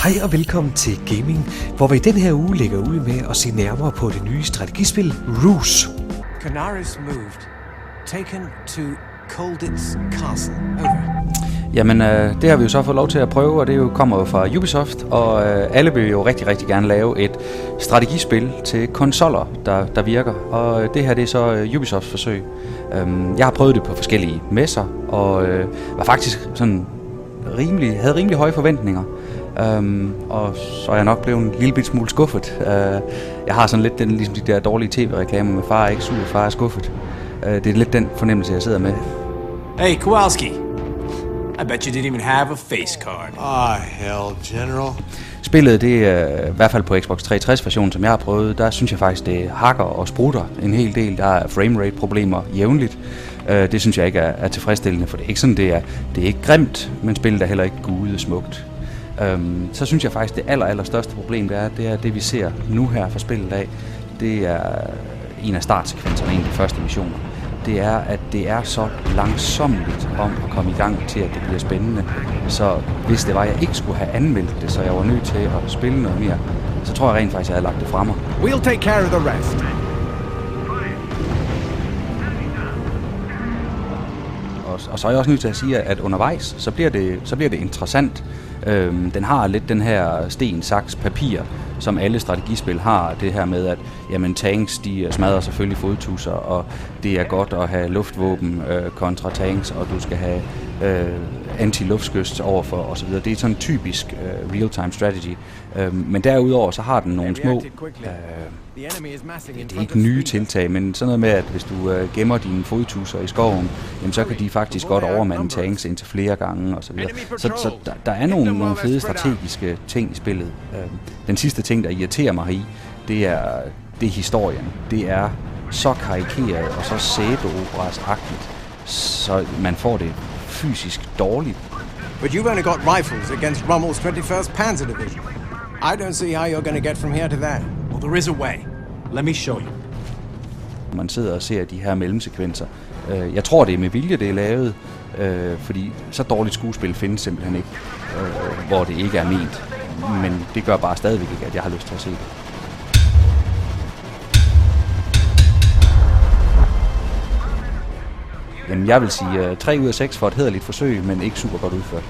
Hej og velkommen til Gaming, hvor vi i den her uge lægger ud med at se nærmere på det nye strategispil Ruse. Canaris moved. Taken to Colditz Castle. Over. Jamen, det har vi jo så fået lov til at prøve, og det jo kommer jo fra Ubisoft, og alle vil jo rigtig, rigtig gerne lave et strategispil til konsoller, der virker, og det her det er så Ubisofts forsøg. Jeg har prøvet det på forskellige messer, og var faktisk sådan havde rimelig høje forventninger. Og så er jeg nok blevet en lille bit smule skuffet. Jeg har sådan lidt ligesom de der dårlige tv-reklamer med far er ikke sur, far er skuffet. Det er lidt den fornemmelse, jeg sidder med. Hey, Kowalski. I bet you didn't even have a face card. Hell, General. Spillet, det er i hvert fald på Xbox 360-versionen, som jeg har prøvet, der synes jeg faktisk, det hakker og sprutter en hel del. Der er framerate-problemer jævnligt. Det synes jeg ikke er tilfredsstillende, for det er ikke sådan, det er ikke grimt, men spillet er heller ikke gudesmukt. Så synes jeg faktisk, det allerstørste problem, det er det, vi ser nu her fra spillet af. Det er en af startsekvenserne, en af de første missioner. Det er, at det er så langsomligt om at komme i gang til, at det bliver spændende. Så hvis det var, at jeg ikke skulle have anmeldt det, så jeg var nødt til at spille noget mere, så tror jeg rent faktisk, at jeg havde lagt det fra mig. We'll take care of the rest. Og så er jeg også nødt til at sige, at undervejs, så bliver det interessant. Den har lidt den her sten, saks, papir, som alle strategispil har. Det her med, at jamen, tanks, de smadrer selvfølgelig fodtusser, og det er godt at have luftvåben kontra tanks, og du skal have anti-luftskyst overfor osv. Det er sådan en typisk real-time strategy. Men derudover så har den nogle små, det er ikke nye tiltag, men sådan noget med, at hvis du gemmer dine fodtusser i skoven, jamen, så kan de faktisk godt overmande tanks indtil flere gange osv. Så der er nogle fede strategiske ting i spillet. Den sidste ting, der irriterer mig i, det er historien. Det er så karikeret og så sæbeoperas-agtigt, så man får det fysisk dårligt. But you've only got rifles against Rommel's 21st Panzer Division. I don't see how you're going to get from here to there. Well, there is a way. Let me show you. Man sidder og ser de her mellemsekvenser. Jeg tror, det er med vilje, det er lavet, fordi så dårligt skuespil findes simpelthen ikke, hvor det ikke er ment. Men det gør bare stadigvæk ikke, at jeg har lyst til at se det. Jamen, jeg vil sige 3 ud af 6 for et hæderligt forsøg, men ikke super godt udført.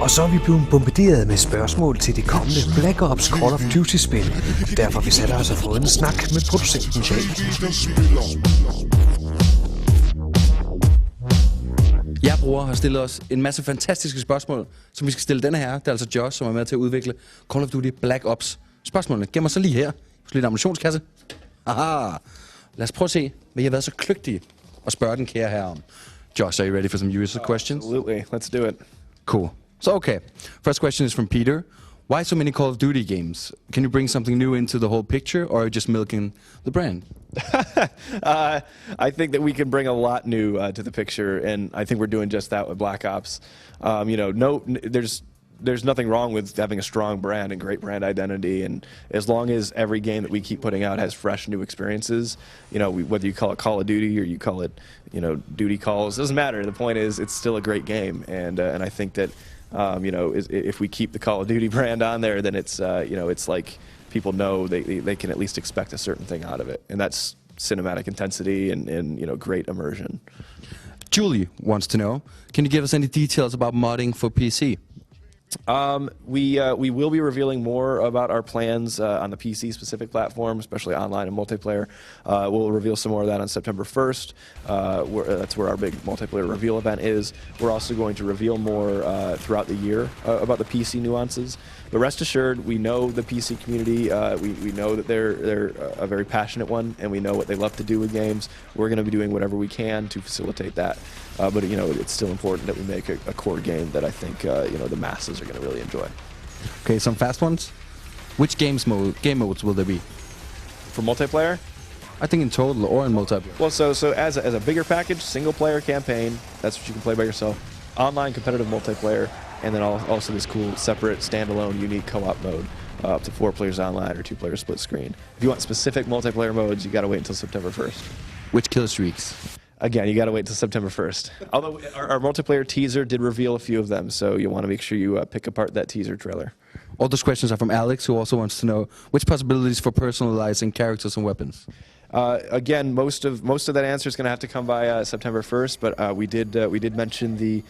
Og så er vi blevet bombarderet med spørgsmål til det kommende Black Ops Call of Duty-spil. Derfor vi sætter os og fået en snak med producenten Jake. Jeg bruger har stillet os en masse fantastiske spørgsmål, som vi skal stille denne her. Det er altså Josh, som er med til at udvikle Call of Duty Black Ops. Spørgsmålene gemmer sig lige her. Hos lidt ammunitionskasse. Aha. Lad os prøve at se, hvad I har været så kløgtige og spørge den kære her om. Josh, are you ready for some user questions? Absolutely. Let's do it. Cool. So, okay. First question is from Peter. Why so many Call of Duty games? Can you bring something new into the whole picture, or are you just milking the brand? I think that we can bring a lot new to the picture, and I think we're doing just that with Black Ops. There's nothing wrong with having a strong brand and great brand identity, and as long as every game that we keep putting out has fresh new experiences, whether you call it Call of Duty or you call it, Duty Calls, doesn't matter. The point is, it's still a great game, and I think that, if we keep the Call of Duty brand on there, then it's, it's like people know they can at least expect a certain thing out of it, and that's cinematic intensity and great immersion. Julie wants to know, can you give us any details about modding for PC? We will be revealing more about our plans on the PC-specific platform, especially online and multiplayer. We'll reveal some more of that on September 1st. That's where our big multiplayer reveal event is. We're also going to reveal more throughout the year about the PC nuances. But rest assured, we know the PC community. We know that they're a very passionate one, and we know what they love to do with games. We're going to be doing whatever we can to facilitate that. But it's still important that we make a core game that I think the masses are going to really enjoy. Okay, some fast ones. Which game modes will there be? For multiplayer? I think in total or in multiplayer. Well, so as a bigger package, single player campaign, that's what you can play by yourself. Online competitive multiplayer, and then also this cool separate standalone unique co-op mode, up to 4 players online or 2 players split screen. If you want specific multiplayer modes, you got to wait until September 1st. Which kill streaks? Again, you got to wait until September 1st. Although our multiplayer teaser did reveal a few of them, so you want to make sure you pick apart that teaser trailer. All those questions are from Alex, who also wants to know which possibilities for personalizing characters and weapons. Again, most of that answer is going to have to come by September 1st. But we did mention the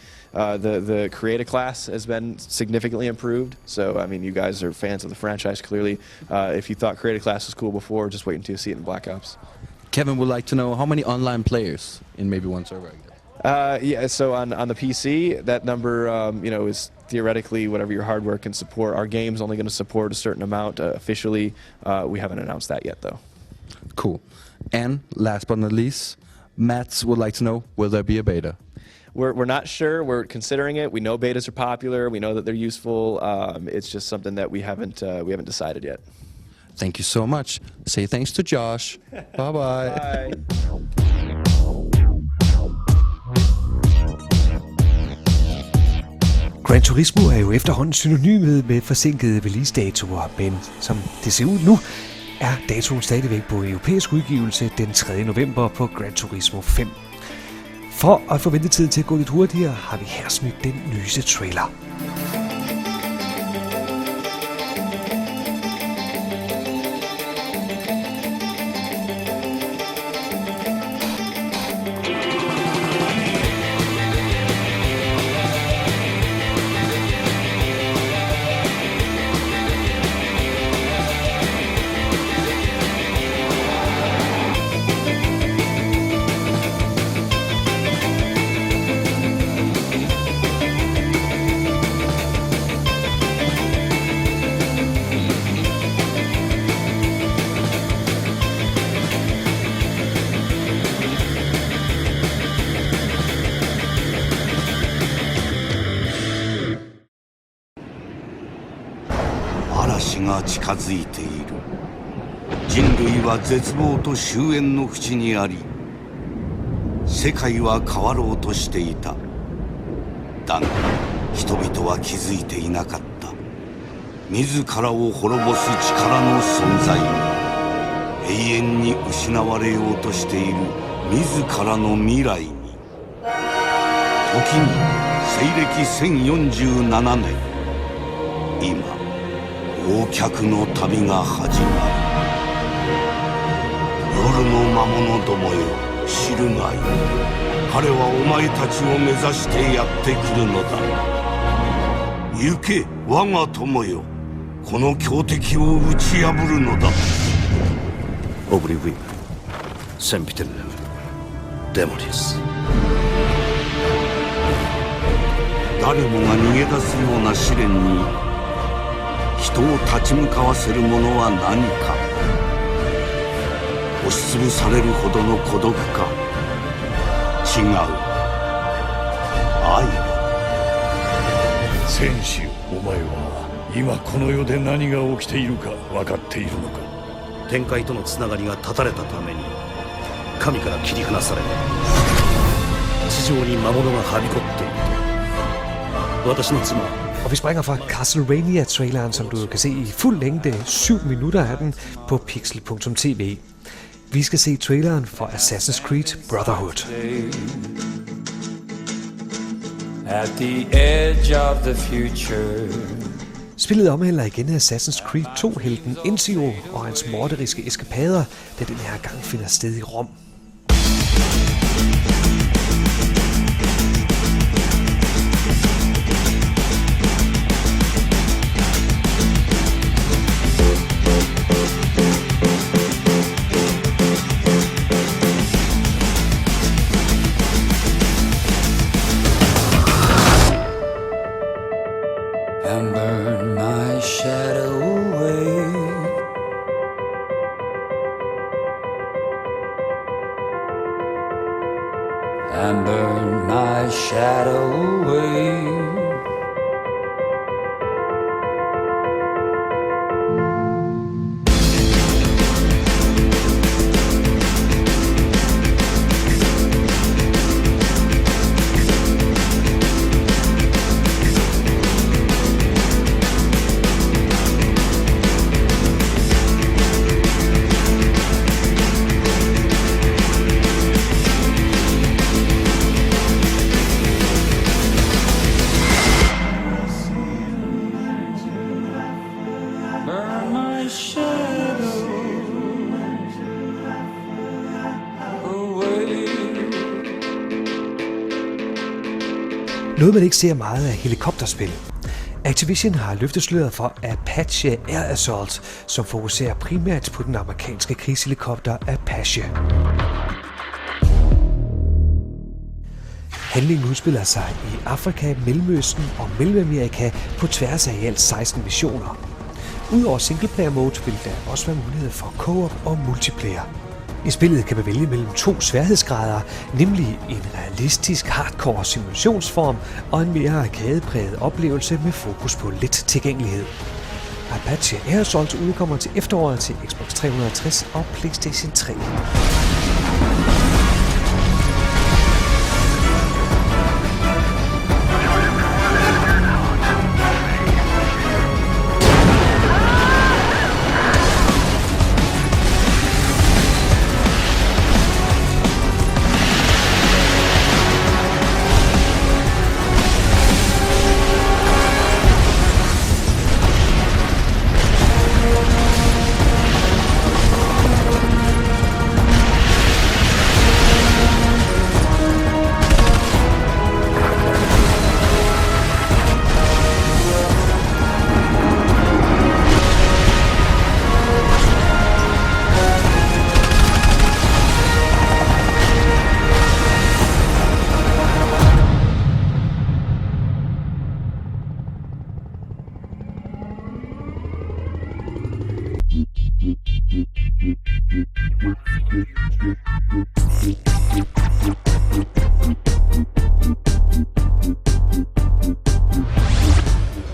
create a class has been significantly improved. So I mean, you guys are fans of the franchise clearly. If you thought create a class was cool before, just wait until you see it in Black Ops. Kevin would like to know how many online players in maybe one server. Yeah, so on the PC, that number is theoretically whatever your hardware can support. Our game's only going to support a certain amount officially. We haven't announced that yet, though. Cool. And last but not least, Matt would like to know, will there be a beta? We're not sure. We're considering it. We know betas are popular. We know that they're useful. It's just something that we haven't decided yet. Thank you so much. Say thanks to Josh. Bye-bye. Bye. Gran Turismo er jo efterhånden synonymet med forsinkede release-datoer, men som det ser ud nu, er datoen stadigvæk på europæisk udgivelse den 3. november på Gran Turismo 5. For at få ventetiden til at gå lidt hurtigere, har vi her smidt den nyeste trailer.が近づいている。人類は絶望と終焉の淵にあり、世界は変わろうとしていた。だが人々は気づいていなかった。自らを滅ぼす力の存在に、永遠に失われようとしている自らの未来に。時に西暦1047年、今忘却の旅が始まる。夜の魔物どもよ、知るがいい。彼はお前たちを目指してやってくるのだ。行け、我が友よ、この強敵を打ち破るのだ。Oblivion, sempiternem, demonis。誰もが逃げ出すような試練に人を立ち向かわせるものは何か。押しつぶされるほどの孤独か。違う、愛。戦士、お前は今この世で何が起きているか分かっているのか。天界とのつながりが断たれたために神から切り離され、地上に魔物がはびこっている。私の妻。Og vi springer fra Castlevania-traileren, som du kan se i fuld længde, 7 minutter af den, på pixel.tv. Vi skal se traileren for Assassin's Creed Brotherhood. At the edge of the future. Spillet omhandler igen Assassin's Creed 2-helten Ezio og hans morderiske eskapader, der den her gang finder sted i Rom. And burn my and burn my shadow away. Noget man ikke ser meget af helikopterspil. Activision har løftet sløret for Apache Air Assault, som fokuserer primært på den amerikanske krigshelikopter Apache. Handlingen udspiller sig i Afrika, Mellemøsten og Mellemamerika på tværs af i alt 16 missioner. Udover singleplayer mode vil der også være mulighed for co-op og multiplayer. I spillet kan man vælge mellem 2 sværhedsgrader, nemlig en realistisk hardcore simulationsform og en mere arkadepræget oplevelse med fokus på let tilgængelighed. Apache Air Assault udkommer til efteråret til Xbox 360 og PlayStation 3.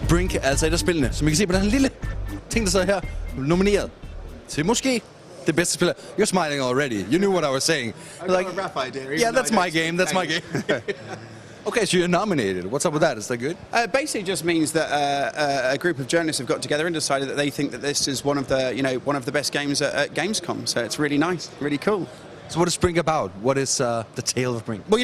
Brink er altså et af spillene, som I kan se på den her lille ting, der sidder her, nomineret til måske det bedste spiller. You're smiling already. You knew what I was saying. I got a rough idea. Yeah, that's my game. That's my game. Okay, so you're nominated. What's up with that? Is that good? Basically, just means that a group of journalists have got together and decided that they think that this is one of the best games at Gamescom. So it's really nice, really cool. So what is Brink about? What is the tale of Brink? Well,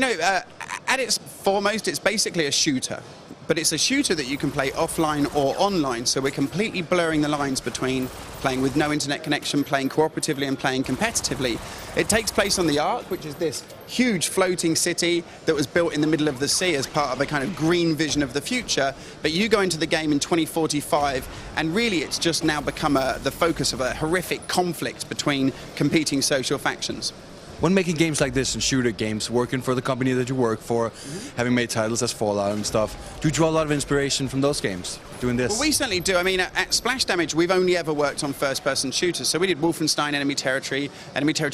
at its foremost, it's basically a shooter. But it's a shooter that you can play offline or online, so we're completely blurring the lines between playing with no internet connection, playing cooperatively and playing competitively. It takes place on the Ark, which is this huge floating city that was built in the middle of the sea as part of a kind of green vision of the future. But you go into the game in 2045, and really it's just now become the focus of a horrific conflict between competing social factions. When making games like this and shooter games, working for the company that you work for, having made titles as Fallout and stuff, do you draw a lot of inspiration from those games, doing this? Well, we certainly do. I mean, at Splash Damage, we've only ever worked on first-person shooters. So we did Wolfenstein Enemy Territory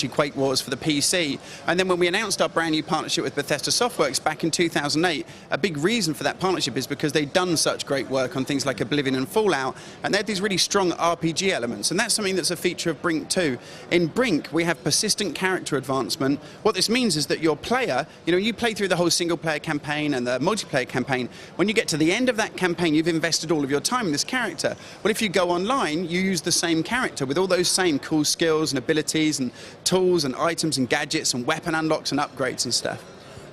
Quake Wars for the PC. And then when we announced our brand new partnership with Bethesda Softworks back in 2008, a big reason for that partnership is because they'd done such great work on things like Oblivion and Fallout, and they had these really strong RPG elements. And that's something that's a feature of Brink too. In Brink, we have persistent character advancement. What this means is that your player, you play through the whole single-player campaign and the multiplayer campaign. When you get to the end of that campaign, you've invested all of your time in this character. Well, if you go online, you use the same character with all those same cool skills and abilities and tools and items and gadgets and weapon unlocks and upgrades and stuff.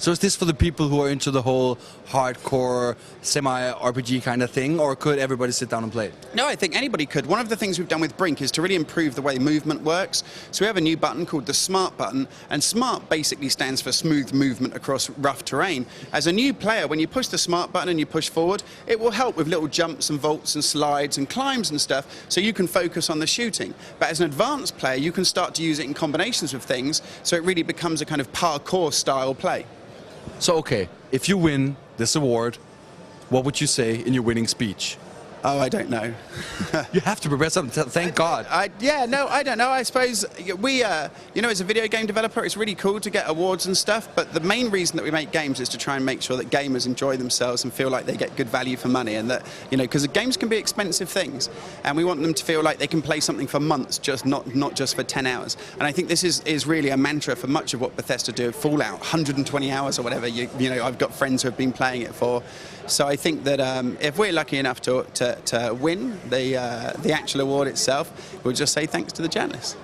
So is this for the people who are into the whole hardcore, semi-RPG kind of thing, or could everybody sit down and play it? No, I think anybody could. One of the things we've done with Brink is to really improve the way movement works. So we have a new button called the Smart button, and Smart basically stands for smooth movement across rough terrain. As a new player, when you push the Smart button and you push forward, it will help with little jumps and vaults and slides and climbs and stuff, so you can focus on the shooting. But as an advanced player, you can start to use it in combinations of things, so it really becomes a kind of parkour-style play. So, okay, if you win this award, what would you say in your winning speech? Oh, I don't know. You have to prepare something. Thank God. I don't know. I suppose we, as a video game developer, it's really cool to get awards and stuff, but the main reason that we make games is to try and make sure that gamers enjoy themselves and feel like they get good value for money, and that, because games can be expensive things, and we want them to feel like they can play something for months, just not just for 10 hours. And I think this is really a mantra for much of what Bethesda do. Fallout, 120 hours or whatever, I've got friends who have been playing it for. So I think that if we're lucky enough to win the actual award itself, we'll just say thanks to the journalists.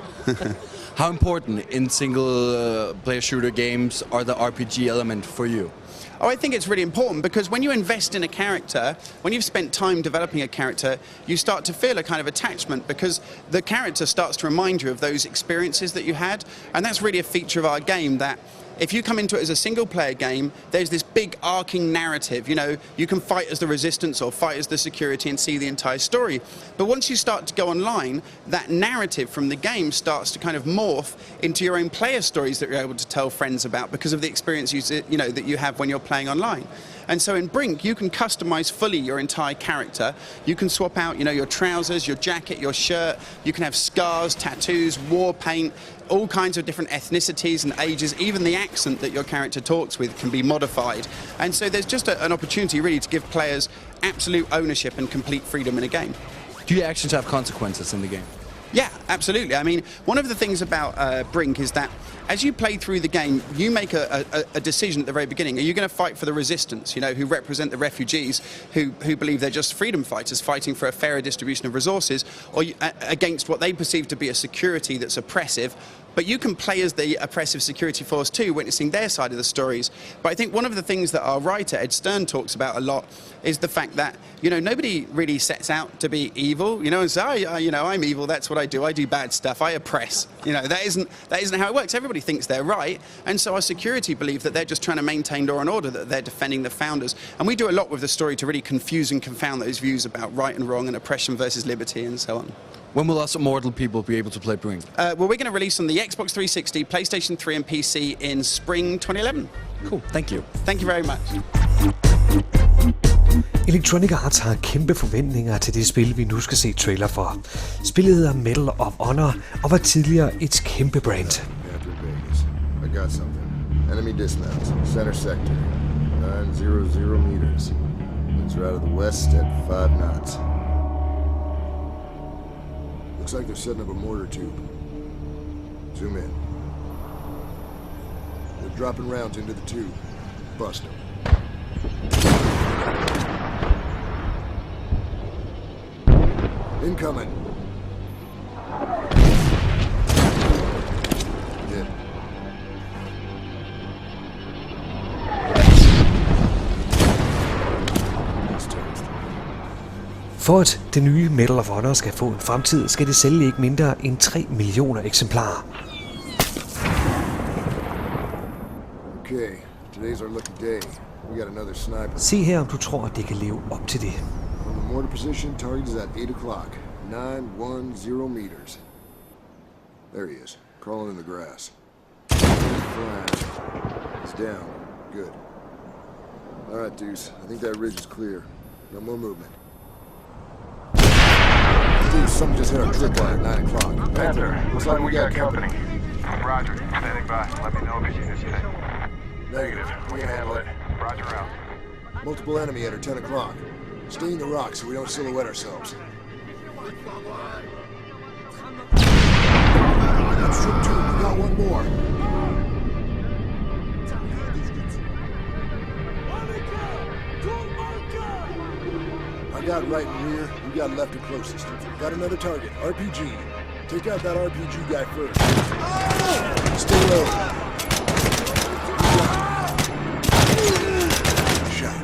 How important in single-player shooter games are the RPG element for you? Oh, I think it's really important because when you invest in a character, when you've spent time developing a character, you start to feel a kind of attachment because the character starts to remind you of those experiences that you had. And that's really a feature of our game, that if you come into it as a single-player game, there's this big arcing narrative. You can fight as the resistance or fight as the security and see the entire story. But once you start to go online, that narrative from the game starts to kind of morph into your own player stories that you're able to tell friends about because of the experience that you have when you're playing online. And so in Brink, you can customize fully your entire character. You can swap out, your trousers, your jacket, your shirt. You can have scars, tattoos, war paint, all kinds of different ethnicities and ages. Even the accent that your character talks with can be modified. And so there's just an opportunity really to give players absolute ownership and complete freedom in a game. Do your actions have consequences in the game? Yeah, absolutely. I mean, one of the things about Brink is that as you play through the game, you make a decision at the very beginning. Are you going to fight for the resistance, who represent the refugees, who believe they're just freedom fighters fighting for a fairer distribution of resources, or against what they perceive to be a security that's oppressive? But you can play as the oppressive security force too, witnessing their side of the stories. But I think one of the things that our writer, Ed Stern, talks about a lot is the fact that, nobody really sets out to be evil, and say, I'm evil, that's what I do bad stuff, I oppress. That isn't how it works. Everybody thinks they're right, and so our security believe that they're just trying to maintain law and order, that they're defending the founders. And we do a lot with the story to really confuse and confound those views about right and wrong and oppression versus liberty and so on. When will us immortal people be able to play Brink? Well, we're going to release on the Xbox 360, PlayStation 3 and PC in spring 2011. Cool, thank you. Thank you very much. Electronic Arts har kæmpe forventninger til det spil, vi nu skal se trailer for. Spillet hedder Medal of Honor og var tidligere et kæmpe brand. I got something. Enemy dismounts, center sector, 900 meters. It's right of the west at 5 knots. Looks like they're setting up a mortar tube. Zoom in. They're dropping rounds into the tube. Bust them. Incoming. Hit. For at det nye Medal of Honor skal få en fremtid, skal det sælge ikke mindre end 3 millioner eksemplarer. Okay, today's our lucky day. We got another sniper. Se her, om du tror, at det kan leve op til det. On the mortar position, target is at 8 o'clock. 910 meters. There he is, crawling in the grass. Flash. He's down. Good. All right, Deuce. I think that ridge is clear. No more movement. Dude, something just hit our tripwire at 9 o'clock. Panther, looks like we got company. Roger, standing by. Let me know if you see anything. Negative. We can handle it. Roger out. Multiple enemy at 10 o'clock. Stay in the rocks so we don't silhouette ourselves. That's trip 2. We got one more. I got right in rear. You got left and closest. Got another target. RPG. Take out that RPG guy first. Stay low. Shot.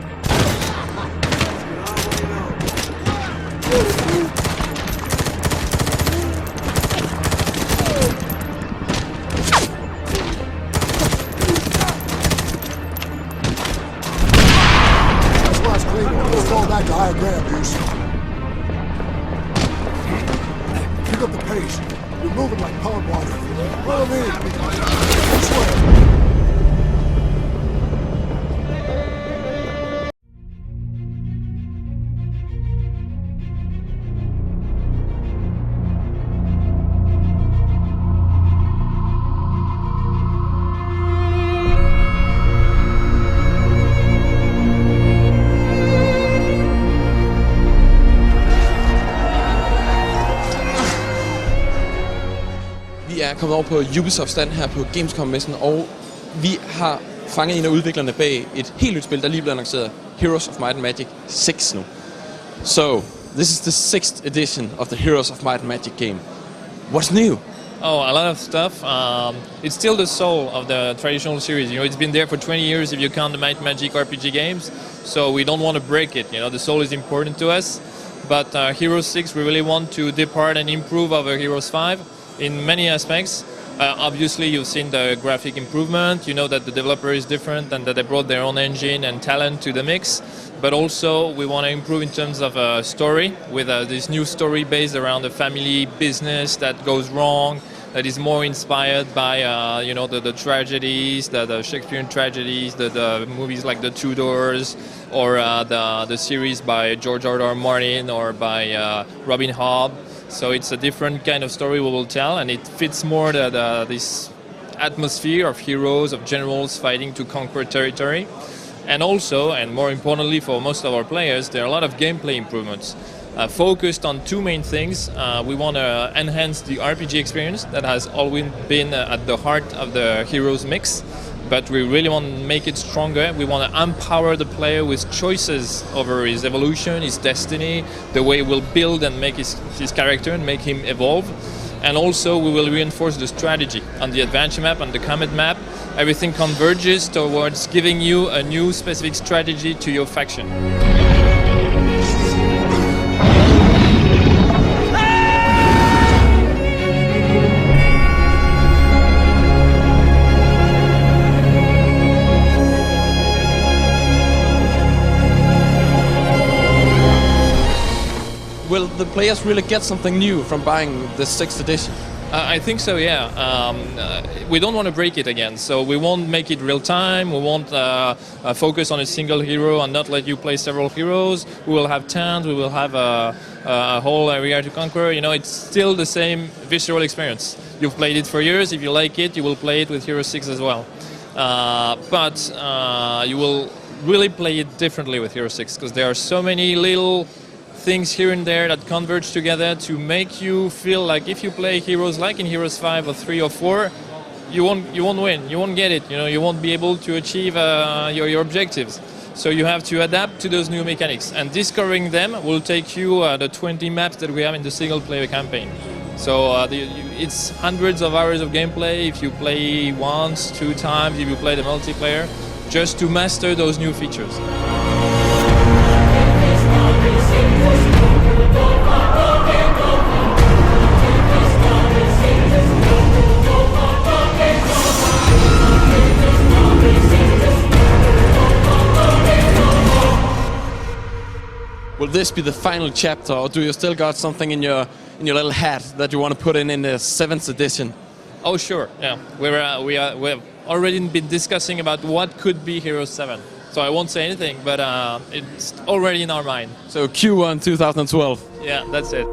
That's last Claymore. Let's fall back to higher ground, Deuce. Pick up the pace. You're moving like pond water. Follow me. er kommet over på Ubisofts stand her på Gamescom-messen, og vi har fanget en af udviklerne bag et helt nyt spil, der lige blev annonceret, Heroes of Might and Magic 6 nu. So, this is the 6th edition of the Heroes of Might and Magic game. What's new? Oh, a lot of stuff. It's still the soul of the traditional series. You know, it's been there for 20 years if you count the Might and Magic RPG games. So we don't want to break it. You know, the soul is important to us. But Heroes 6, we really want to depart and improve over Heroes 5 in many aspects. Obviously, you've seen the graphic improvement. You know that the developer is different and that they brought their own engine and talent to the mix. But also, we want to improve in terms of story with this new story based around the family business that goes wrong, that is more inspired by you know, the tragedies, the Shakespearean tragedies, the movies like The Tudors, or the series by George R.R. Martin or by Robin Hobb. So it's a different kind of story we will tell, and it fits more this atmosphere of heroes, of generals fighting to conquer territory. And also, and more importantly for most of our players, there are a lot of gameplay improvements. Focused on two main things. We want to enhance the RPG experience that has always been at the heart of the Heroes mix, but we really want to make it stronger. We want to empower the player with choices over his evolution, his destiny, the way we'll build and make his character and make him evolve. And also we will reinforce the strategy on the adventure map, on the combat map. Everything converges towards giving you a new specific strategy to your faction. Will the players really get something new from buying the 6th edition? I think so, yeah. We don't want to break it again, so we won't make it real time. We won't focus on a single hero and not let you play several heroes. We will have towns, we will have a whole area to conquer. You know, it's still the same visceral experience. You've played it for years. If you like it, you will play it with Hero 6 as well. But you will really play it differently with Hero 6 because there are so many little things here and there that converge together to make you feel like if you play heroes like in Heroes 5 or 3 or 4, you won't win, you won't get it, you know, you won't be able to achieve your objectives. So you have to adapt to those new mechanics, and discovering them will take you the 20 maps that we have in the single player campaign. So it's hundreds of hours of gameplay if you play once, 2 times, if you play the multiplayer, just to master those new features. Will this be the final chapter, or do you still got something in your little hat that you want to put in the 7th edition? Oh sure, yeah. We've already been discussing about what could be Heroes 7. So I won't say anything, but it's already in our mind. So Q1 2012. Yeah, that's it.